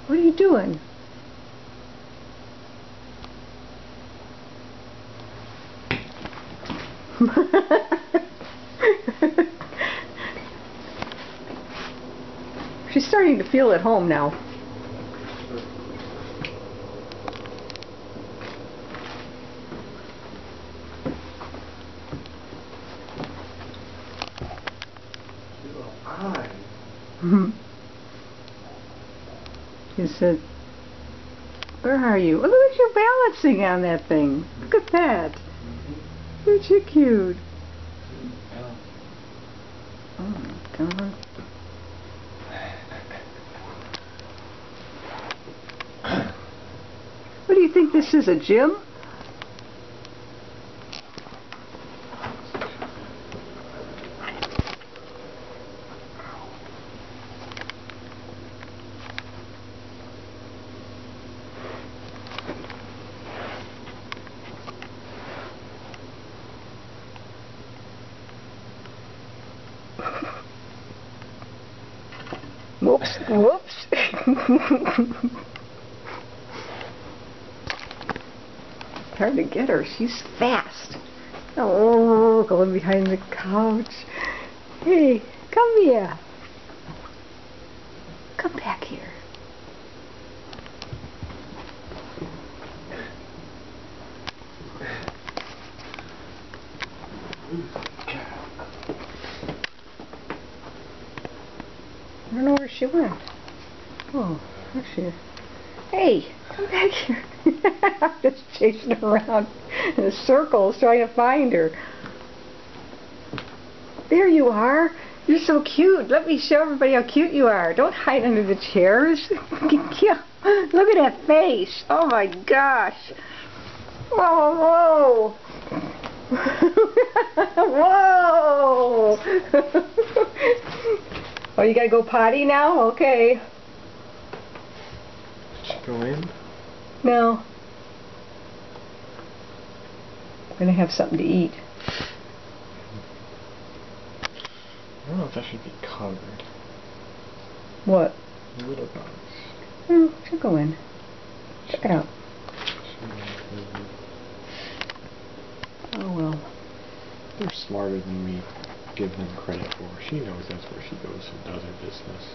What are you doing? She's starting to feel at home now. He said, "Where are you? Oh, look at you balancing on that thing. Look at that. Aren't you cute?" Oh my God. What do you think this is, a gym? Whoops, whoops. Hard to get her. She's fast. Oh, going behind the couch. Hey, come here. Come back here. I don't know where she went. Oh, there she is. Hey, come back here. I'm just chasing her around in circles trying to find her. There you are. You're so cute. Let me show everybody how cute you are. Don't hide under the chairs. Look at that face. Oh my gosh. Whoa, whoa. Whoa. Oh, you gotta go potty now? Okay. Should she go in? No. I'm gonna have something to eat. I don't know if that should be covered. What? The little dogs. Oh, she'll go in. Check it out. Oh well. They're smarter than we give them credit for. She knows that's where she goes and does her business.